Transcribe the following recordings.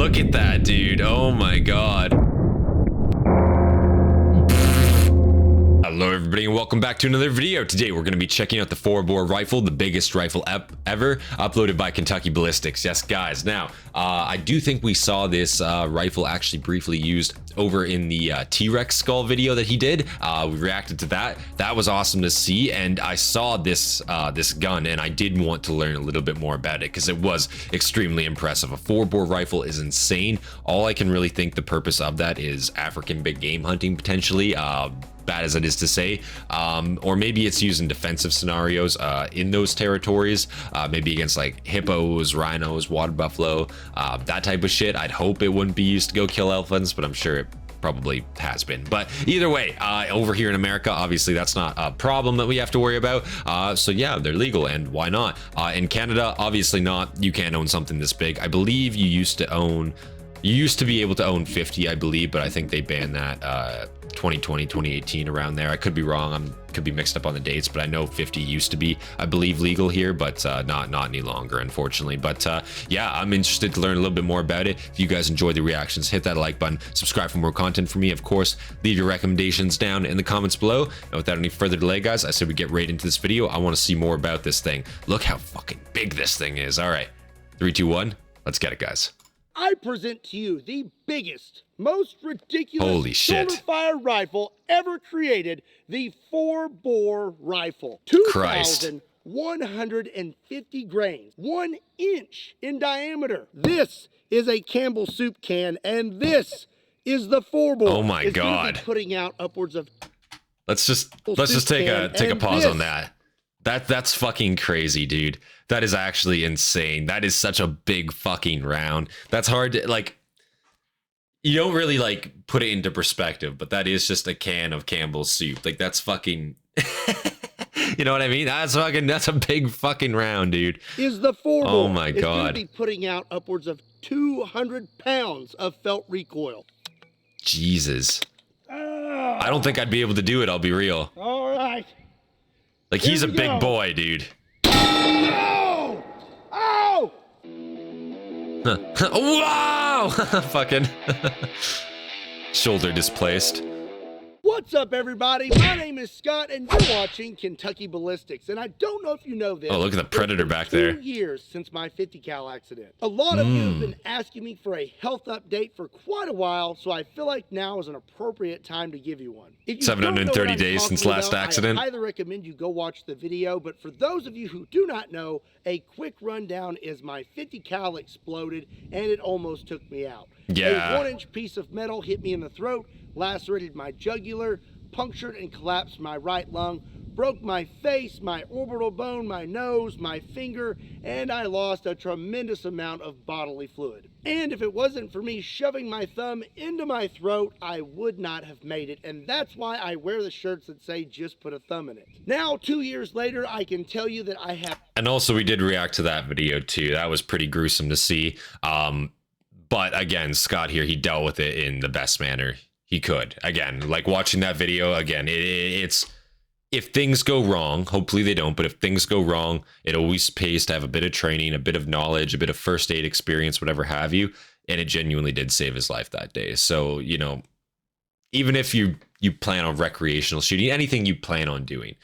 Look at that, dude. Oh my god. Hello everybody and welcome back to another video. Today we're going to be checking out the 4-bore rifle, the biggest rifle ever, uploaded by Kentucky Ballistics. Yes guys, now I do think we saw this rifle actually briefly used over in the T-Rex skull video that he did. We reacted to that. That was awesome to see, and I saw this this gun and I did want to learn a little bit more about it because it was extremely impressive. A 4-bore rifle is insane. All I can really think the purpose of that is African big game hunting potentially. Bad as it is to say, or maybe it's used in defensive scenarios in those territories, maybe against like hippos, rhinos, water buffalo, that type of shit. I'd hope it wouldn't be used to go kill elephants, but I'm sure it probably has been. But either way, over here in America, obviously that's not a problem that we have to worry about. So yeah, they're legal, and why not? In Canada, obviously not. You can't own something this big. I believe you used to be able to own 50, I believe, but I think they banned that 2020, 2018, around there. I could be wrong. I could be mixed up on the dates, but I know 50 used to be, I believe, legal here, but not any longer, unfortunately. But yeah, I'm interested to learn a little bit more about it. If you guys enjoy the reactions, hit that like button, subscribe for more content from me. Of course, leave your recommendations down in the comments below. And without any further delay, guys, I said we get right into this video. I want to see more about this thing. Look how fucking big this thing is. All right, 3, 2, 1, let's get it, guys. I present to you the biggest, most ridiculous holy shit fire rifle ever created, the 4-bore rifle. Christ. 2,150 grains, 1 inch in diameter. This is a Campbell soup can, and this is the 4-bore. Oh my god. Putting out upwards of. Let's just take a pause on that. That's fucking crazy, dude. That is actually insane. That is such a big fucking round. That's hard to, like, you don't really like put it into perspective, but that is just a can of Campbell's soup. Like, that's fucking you know what I mean? That's a big fucking round, dude. Is the 4-bore. Oh my god. It's going to be putting out upwards of 200 pounds of felt recoil. Jesus. I don't think I'd be able to do it, I'll be real. All right. Like, he's a big boy, dude. Oh! Oh! Wow! Fucking shoulder displaced. What's up, everybody? My name is Scott, and you're watching Kentucky Ballistics. And I don't know if you know this. Oh, look at the predator back there. 2 years since my 50 cal accident. A lot of you have been asking me for a health update for quite a while, so I feel like now is an appropriate time to give you one. If you 730 days since last accident. I highly recommend you go watch the video, but for those of you who do not know, a quick rundown is my 50 cal exploded, and it almost took me out. Yeah. A 1-inch piece of metal hit me in the throat, lacerated my jugular, punctured and collapsed my right lung, broke my face, my orbital bone, my nose, my finger, and I lost a tremendous amount of bodily fluid. And if it wasn't for me shoving my thumb into my throat, I would not have made it, and that's why I wear the shirts that say just put a thumb in it. Now, 2 years later, I can tell you that I have... And also, we did react to that video too. That was pretty gruesome to see. But again, Scott here, he dealt with it in the best manner he could. Again, like watching that video, again, it's if things go wrong, hopefully they don't, but if things go wrong, it always pays to have a bit of training, a bit of knowledge, a bit of first aid experience, whatever have you. And it genuinely did save his life that day. So, you know, even if you plan on recreational shooting, anything you plan on doing,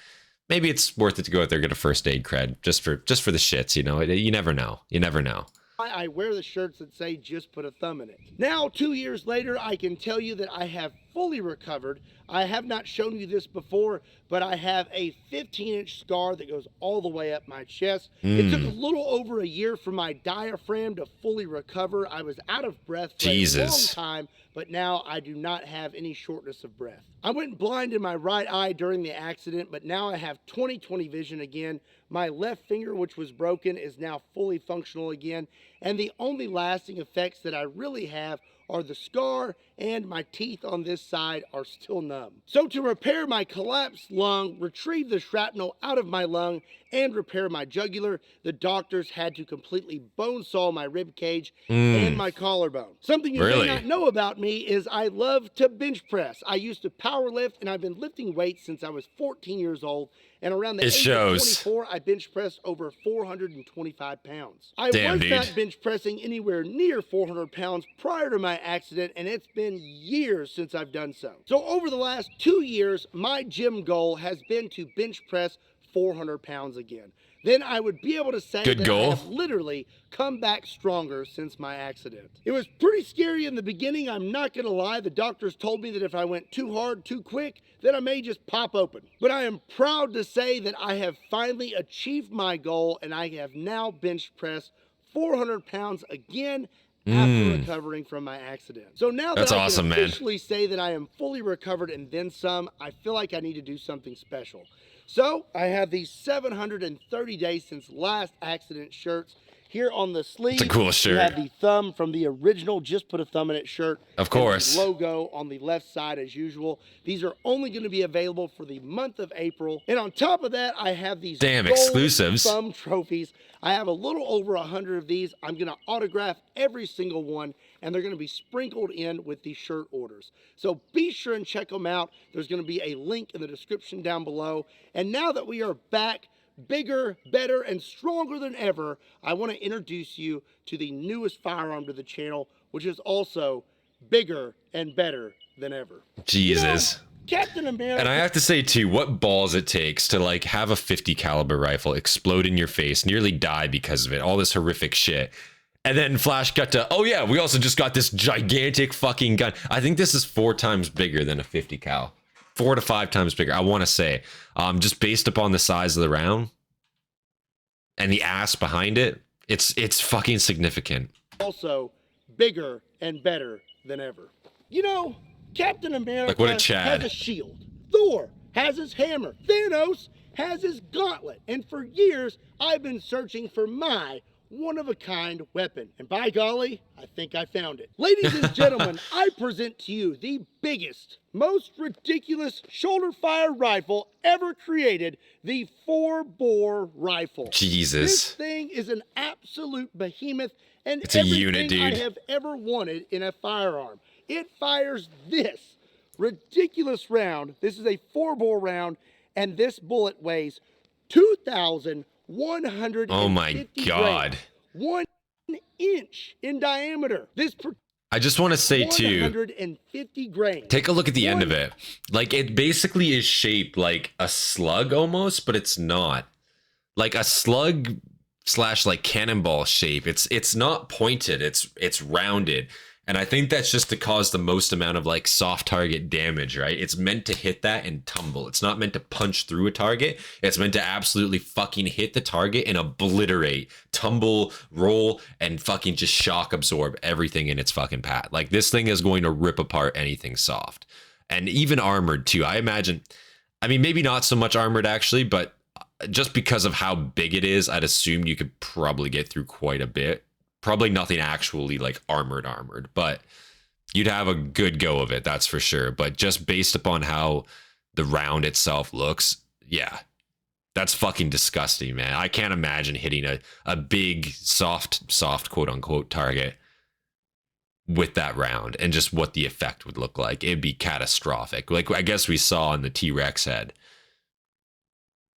maybe it's worth it to go out there and get a first aid cred just for the shits, you know. You never know. You never know. I wear the shirts that say just put a thumb in it. Now, 2 years later, I can tell you that I have fully recovered. I have not shown you this before, but I have a 15-inch scar that goes all the way up my chest. It took a little over a year for my diaphragm to fully recover. I was out of breath for a long time, but now I do not have any shortness of breath. I went blind in my right eye during the accident, but now I have 20/20 vision again. My left finger, which was broken, is now fully functional again, and the only lasting effects that I really have are the scar, and my teeth on this side are still numb. So to repair my collapsed lung, retrieve the shrapnel out of my lung, and repair my jugular. The doctors had to completely bone saw my rib cage and my collarbone. Something you may not know about me is I love to bench press. I used to power lift, and I've been lifting weights since I was 14 years old. And around the age of 24, I bench pressed over 425 pounds. I was not bench pressing anywhere near 400 pounds prior to my accident, and it's been years since I've done so. So over the last 2 years, my gym goal has been to bench press 400 pounds again. Then I would be able to say that I have literally come back stronger since my accident. It was pretty scary in the beginning, I'm not gonna lie. The doctors told me that if I went too hard, too quick, that I may just pop open. But I am proud to say that I have finally achieved my goal, and I have now bench pressed 400 pounds again after recovering from my accident. So now that I can officially say that I am fully recovered and then some, I feel like I need to do something special. So I have these 730 days since last accident shirts here on the sleeve. It's a cool shirt. You have the thumb from the original Just Put a Thumb in It shirt. Of course. The logo on the left side as usual. These are only going to be available for the month of April. And on top of that, I have these exclusives thumb trophies. I have a little over 100 of these. I'm going to autograph every single one, and they're going to be sprinkled in with the shirt orders. So be sure and check them out. There's going to be a link in the description down below. And now that we are back, bigger, better, and stronger than ever, I want to introduce you to the newest firearm to the channel, which is also bigger and better than ever. Jesus. You know, Captain America. And I have to say too, what balls it takes to like have a 50 caliber rifle explode in your face, nearly die because of it, all this horrific shit. And then flash cut to, oh yeah, we also just got this gigantic fucking gun. I think this is 4 times bigger than a 50 cal. 4 to 5 times bigger, I want to say, just based upon the size of the round and the ass behind it. It's fucking significant. Also bigger and better than ever. You know, Captain America like what a Chad. has a shield. Thor has his hammer. Thanos has his gauntlet. And for years, I've been searching for my one-of-a-kind weapon. And by golly, I think I found it. Ladies and gentlemen, I present to you the biggest, most ridiculous shoulder-fire rifle ever created, the 4-bore rifle. Jesus. This thing is an absolute behemoth, and it's a unit, dude. I have ever wanted in a firearm. It fires this ridiculous round. This is a 4-bore round, and this bullet weighs 2,150 oh my God. grams, 1 inch in diameter. I just want to say too, 150 grains. Take a look at the end of it. Like it basically is shaped like a slug almost, but it's not. Like a slug / like cannonball shape. It's not pointed, it's rounded. And I think that's just to cause the most amount of like soft target damage, right? It's meant to hit that and tumble. It's not meant to punch through a target. It's meant to absolutely fucking hit the target and obliterate, tumble, roll, and fucking just shock absorb everything in its fucking path. Like this thing is going to rip apart anything soft. And even armored too. I imagine, I mean, maybe not so much armored actually, but just because of how big it is, I'd assume you could probably get through quite a bit. Probably nothing actually like armored, but you'd have a good go of it, that's for sure. But just based upon how the round itself looks, yeah, that's fucking disgusting, man. I can't imagine hitting a big, soft, quote unquote, target with that round and just what the effect would look like. It'd be catastrophic. Like I guess we saw in the T-Rex head.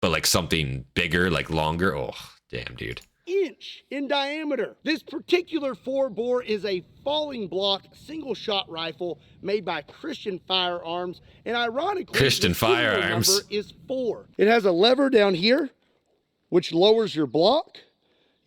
But like something bigger, like longer, oh, damn, dude. Inch in diameter. This particular 4-bore is a falling block single shot rifle made by Christian Firearms, and ironically, Christian Firearms number is 4. It has a lever down here which lowers your block.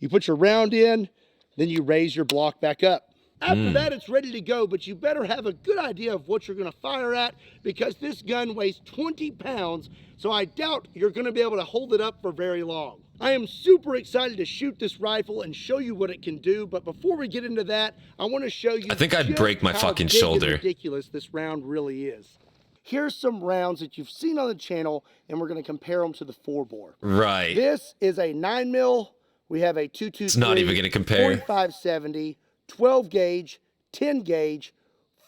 You put your round in, then you raise your block back up. After that, it's ready to go, but you better have a good idea of what you're going to fire at because this gun weighs 20 pounds, so I doubt you're going to be able to hold it up for very long. I am super excited to shoot this rifle and show you what it can do, but before we get into that, I want to show you I think I'd break my fucking shoulder. How ridiculous this round really is. Here's some rounds that you've seen on the channel, and we're going to compare them to the 4-bore. Right. This is a 9mm. We have a 223. It's not even going to compare. 4570. 12 gauge, 10 gauge,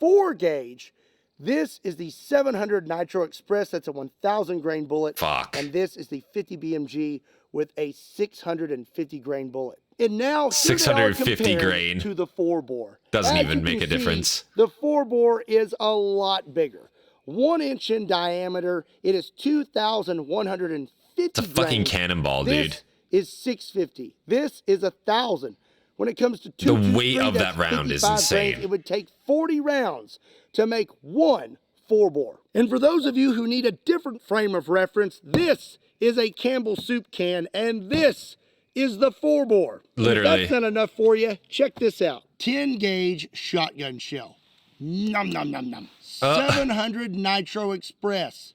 4 gauge. This is the 700 Nitro Express. That's a 1,000 grain bullet. Fuck. And this is the 50 BMG with a 650 grain bullet. And now 650 grain to the 4-bore. doesn't As even you make can a difference. See, the 4-bore is a lot bigger. 1 inch in diameter. It is 2,150 It's a fucking cannonball, dude. This is 650. This is 1,000. When it comes to the weight of that round is insane. Grains, it would take 40 rounds to make 1 4-bore. And for those of you who need a different frame of reference, this is a Campbell soup can, and this is the 4-bore. Literally. If that's not enough for you, check this out. 10 gauge shotgun shell. Nom nom nom nom. 700 Nitro Express.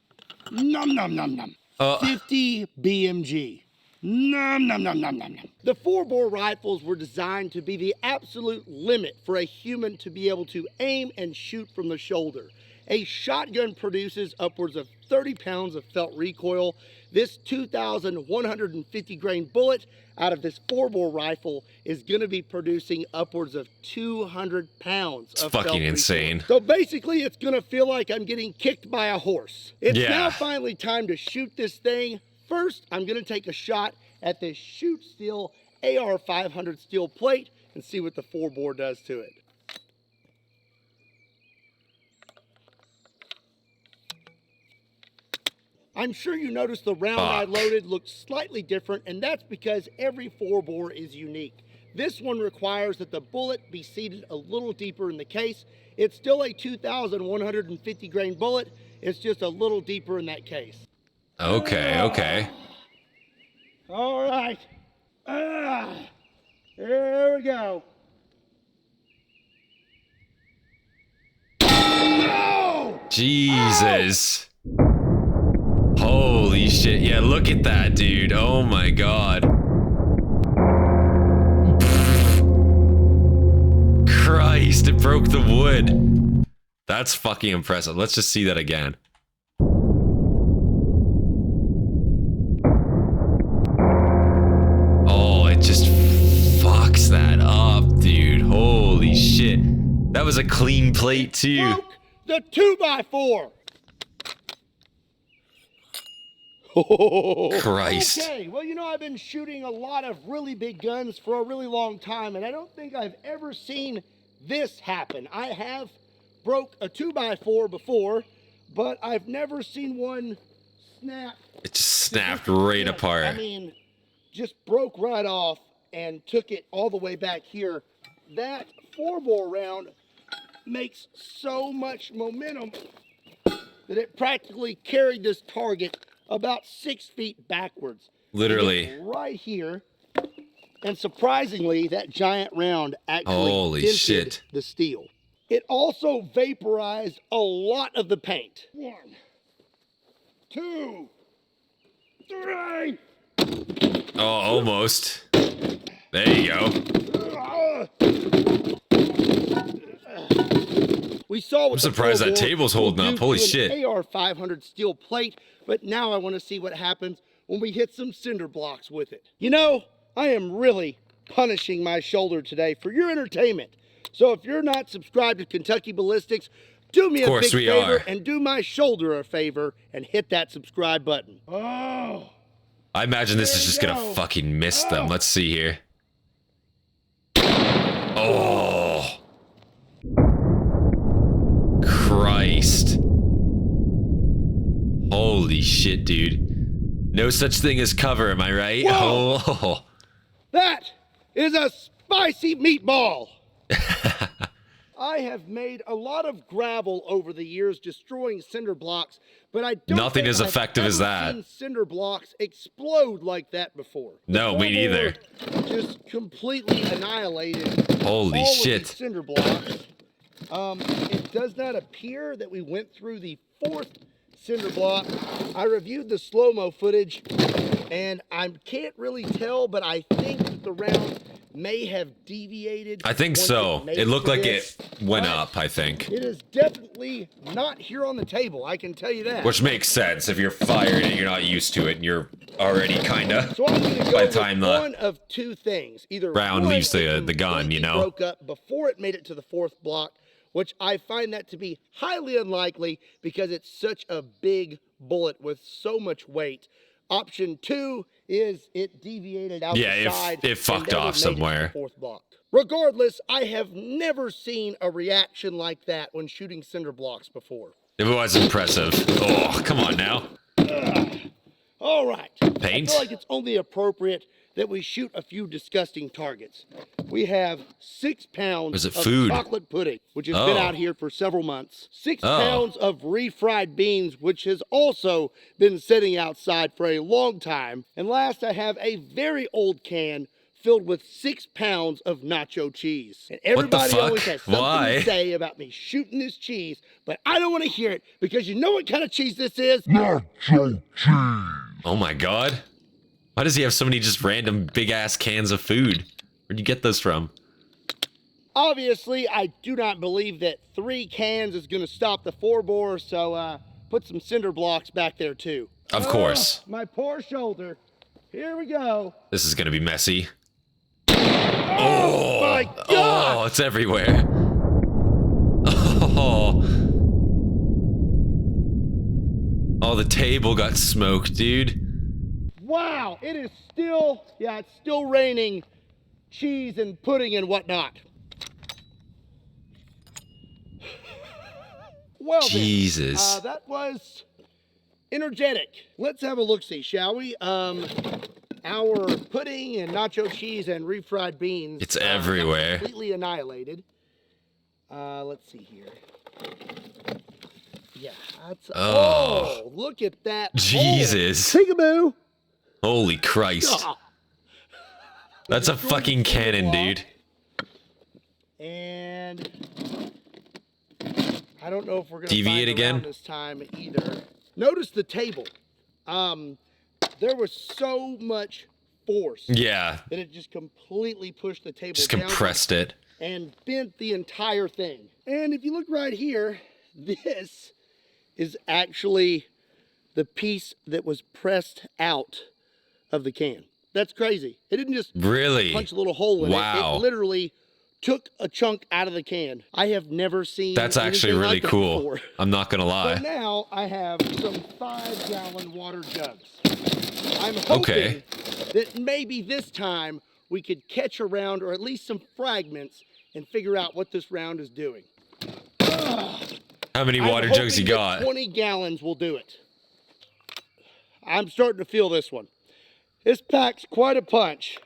Nom nom nom nom. 50 BMG. Nom nom nom nom nom nom. The 4-bore rifles were designed to be the absolute limit for a human to be able to aim and shoot from the shoulder. A shotgun produces upwards of 30 pounds of felt recoil. This 2,150 grain bullet out of this 4-bore rifle is going to be producing upwards of 200 pounds of felt recoil. It's fucking insane. So basically, it's going to feel like I'm getting kicked by a horse. It's now finally time to shoot this thing. First, I'm going to take a shot at this Shoot Steel AR-500 steel plate and see what the 4-bore does to it. I'm sure you noticed the round I loaded looked slightly different, and that's because every 4-bore is unique. This one requires that the bullet be seated a little deeper in the case. It's still a 2,150 grain bullet. It's just a little deeper in that case. Okay, okay. All right. Here we go. Oh! Jesus. Holy shit. Yeah, look at that, dude. Oh my god. Christ, it broke the wood. That's fucking impressive. Let's just see that again. Oh, it just fucks that up, dude. Holy shit. That was a clean plate, too. Broke the 2x4. Christ. Okay, well, you know, I've been shooting a lot of really big guns for a really long time, and I don't think I've ever seen this happen. I have broke a 2x4 before, but I've never seen one snap. It just snapped right apart. I mean, just broke right off and took it all the way back here. That 4-bore round makes so much momentum that it practically carried this target about 6 feet backwards. Literally. Right here. And surprisingly, that giant round actually dented the steel. It also vaporized a lot of the paint. 1, 2, 3. Oh, almost. There you go. We saw what I'm surprised that table's holding up. Holy shit. AR-500 steel plate, but now I want to see what happens when we hit some cinder blocks with it. You know, I am really punishing my shoulder today for your entertainment. So if you're not subscribed to Kentucky Ballistics, do me a big favor and do my shoulder a favor and hit that subscribe button. Oh. I imagine this is just gonna fucking miss them. Let's see here. Oh. Christ. Holy shit, dude. No such thing as cover, am I right? Whoa. Oh. That is a spicy meatball. I have made a lot of gravel over the years destroying cinder blocks, but I don't Nothing as effective as that. Seen cinder blocks explode like that before. No, me neither. Just completely annihilated. Holy shit. Of the cinder blocks. It does not appear that we went through the 4th cinder block. I reviewed the slow-mo footage, and I can't really tell, but I think that the round may have deviated. I think so. It looked like it went up, I think. It is definitely not here on the table, I can tell you that. Which makes sense. If you're firing it, you're not used to it, and you're already kinda. So I'm gonna go by the time with one of two things. Either round one, leaves the gun, you know. Broke up before it made it to the 4th block, which I find that to be highly unlikely because it's such a big bullet with so much weight. Option 2 is it deviated out Yeah, the side. it fucked and never off made it to somewhere. the fourth block. Regardless, I have never seen a reaction like that when shooting cinder blocks before. It was impressive. Oh, come on now. All right. Paint? I feel like it's only appropriate that we shoot a few disgusting targets. We have 6 pounds Is it of food? chocolate pudding, which has been Oh. out here for several months. 6 Oh. pounds of refried beans, which has also been sitting outside for a long time. And last, I have a very old can filled with 6 pounds of nacho cheese. And everybody fuck? always has something Why? to say about me shooting this cheese, but I don't want to hear it because you know what kind of cheese this is? Nacho cheese. Oh my god. Why does he have so many just random big ass cans of food? Where'd you get those from? Obviously, I do not believe that 3 cans is going to stop the 4-bore, so put some cinder blocks back there too. Of course. My poor shoulder. Here we go. This is gonna be messy. Oh my Oh, God! it's everywhere. Oh. Oh, the table got smoked, dude. Wow, it is still, it's still raining cheese and pudding and whatnot. Well, Jesus. then, that was energetic. Let's have a look-see, shall we? Our pudding and nacho cheese and refried beans. It's got everywhere. completely annihilated. Let's see here. Yeah, that's. Oh, look at that. Jesus. Peekaboo. Holy Christ. Ah. That's a fucking cannon, dude. And I don't know if we're gonna Deviate find again? around this time either. Notice the table. There was so much force Yeah, that it just completely pushed the table just down compressed it. and bent the entire thing. And if you look right here, this is actually the piece that was pressed out of the can. That's crazy. It didn't just Really? punch a little hole in it. Wow. It literally took a chunk out of the can. I have never seen That's actually anything really like that cool. before. I'm not gonna So lie. now I have some 5-gallon water jugs. I'm hoping Okay. that maybe this time we could catch a round or at least some fragments and figure out what this round is doing. How many I'm water jugs you hoping got? that 20 gallons will do it. I'm starting to feel this one. This packs quite a punch.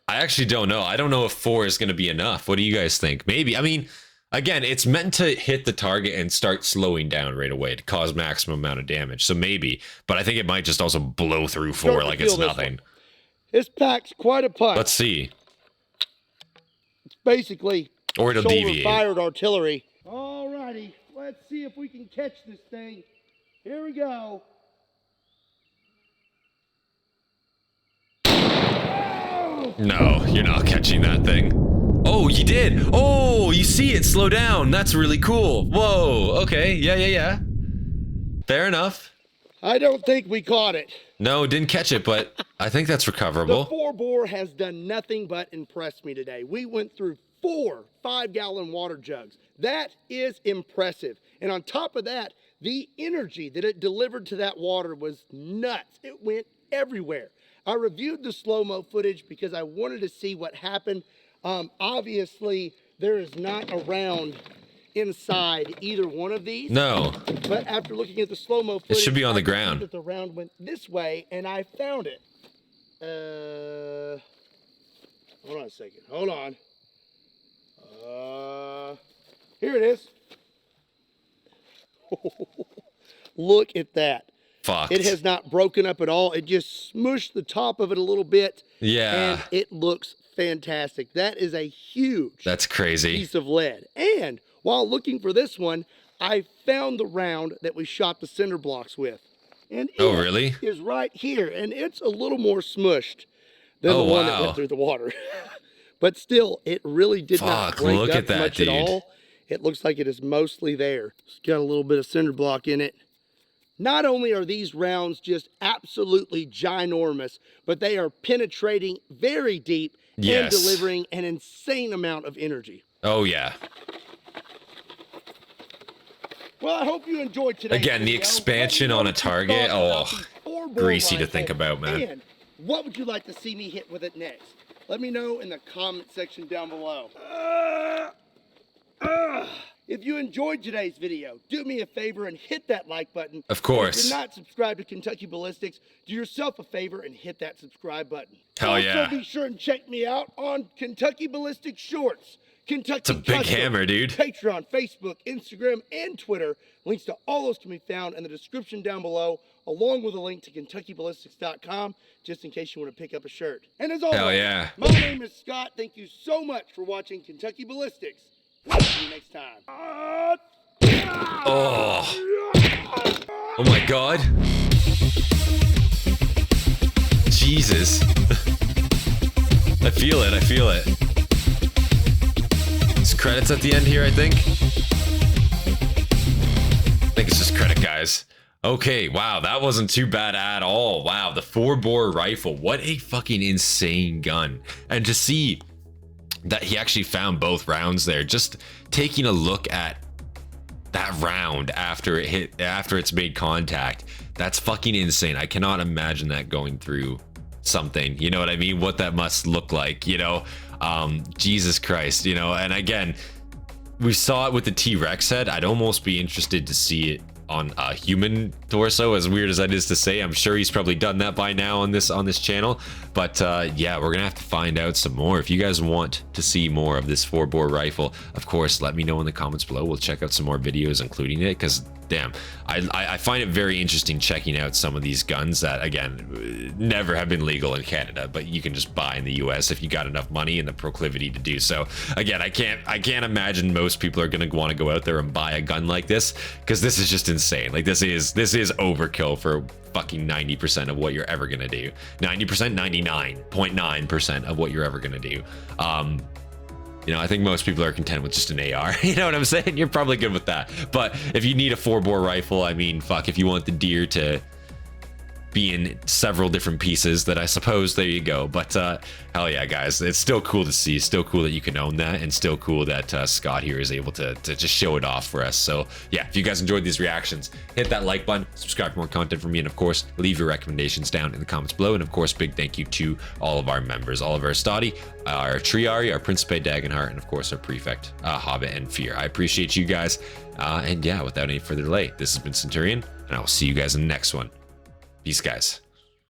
I actually don't know. I don't know if 4 is going to be enough. What do you guys think? Maybe. I mean, again, it's meant to hit the target and start slowing down right away to cause maximum amount of damage. So maybe. But I think it might just also blow through 4 Starting to like it's feel this nothing. one. This packs quite a punch. Let's see. It's basically Or it'll deviate. shoulder-fired artillery. All righty. Let's see if we can catch this thing. Here we go. No, you're not catching that thing. Oh, you did. Oh, you see it slow down. That's really cool. Whoa. Okay. Yeah. Fair enough. I don't think we caught it. No, didn't catch it, but I think that's The recoverable. 4-bore has done nothing but impress me today. We went through 4 5-gallon water jugs. That is impressive. And on top of that, the energy that it delivered to that water was nuts. It went everywhere. I reviewed the slow-mo footage because I wanted to see what happened. Obviously, there is not a round inside either one of these. No. But after looking at the slow-mo footage, should be on the I could see ground. that the round went this way, and I found it. Hold on a second. Hold on. Here it is. Look at that. Fucked. It has not broken up at all. It just smushed the top of it a little bit. Yeah. And it looks fantastic. That is a huge That's crazy. piece of lead. And while looking for this one, I found the round that we shot the cinder blocks with. And Oh, it really? is right here. And it's a little more smushed than Oh, the one that wow. went through the water. But still, it really did not Fuck, break look up at that, much dude. at all. It looks like it is mostly there. It's got a little bit of cinder block in it. Not only are these rounds just absolutely ginormous, but they are penetrating very deep Yes. and delivering an insane amount of energy. Oh, yeah. Well, I hope you enjoyed today's Again, the video. expansion Let me know on a what you target, thought about oh, the 4-bore greasy to rifle. think about, man. And What would you like to see me hit with it next? Let me know in the comment section down below. If you enjoyed today's video, do me a favor and hit that like button. Of course. If you're not subscribed to Kentucky Ballistics, do yourself a favor and hit that subscribe button. Hell yeah. Also be sure and check me out on Kentucky Ballistics Shorts, Kentucky It's a big Custom, hammer, dude. Patreon, Facebook, Instagram, and Twitter. Links to all those can be found in the description down below, along with a link to KentuckyBallistics.com, just in case you want to pick up a shirt. And as always, Hell yeah. my name is Scott. Thank you so much for watching Kentucky Ballistics. We'll see you next time. Oh. Oh my god. Jesus. I feel it, I feel it. It's credits at the end here, I think. I think it's just credit, guys. Okay, wow, that wasn't too bad at all. Wow, the 4-bore rifle. What a fucking insane gun. And to see that he actually found both rounds there, just taking a look at that round after it hit, after it's made contact, that's fucking insane. I cannot imagine that going through something, you know what I mean? What that must look like, you know? Jesus Christ, you know? And again, we saw it with the T-Rex head. I'd almost be interested to see it on a human torso, as weird as that is to say. I'm sure he's probably done that by now on this channel, but yeah, we're gonna have to find out some more. If you guys want to see more of this 4-bore rifle, of course, let me know in the comments below. We'll check out some more videos including it, because damn, I find it very interesting checking out some of these guns that, again, never have been legal in Canada, but you can just buy in the US if you got enough money and the proclivity to do so. Again, I can't imagine most people are gonna want to go out there and buy a gun like this, because this is just insane. Like, this is overkill for fucking 90% of what you're ever gonna do. 90%, 99.9% of what you're ever gonna do. You know, I think most people are content with just an AR. You know what I'm saying? You're probably good with that. But if you need a 4-bore rifle, I mean, fuck, if you want the deer to be in several different pieces, that I suppose there you go. But hell yeah, guys, it's still cool to see. Still cool that you can own that, and still cool that Scott here is able to just show it off for us. So yeah, if you guys enjoyed these reactions, hit that like button, subscribe for more content from me, and of course, leave your recommendations down in the comments below. And of course, big thank you to all of our members, all of our Hastati, our Triari, our Principe, Dagenhart, and of course our Prefect, Hobbit, and Fear. I appreciate you guys. And yeah, without any further delay, this has been Centurion, and I will see you guys in the next one. Peace, guys.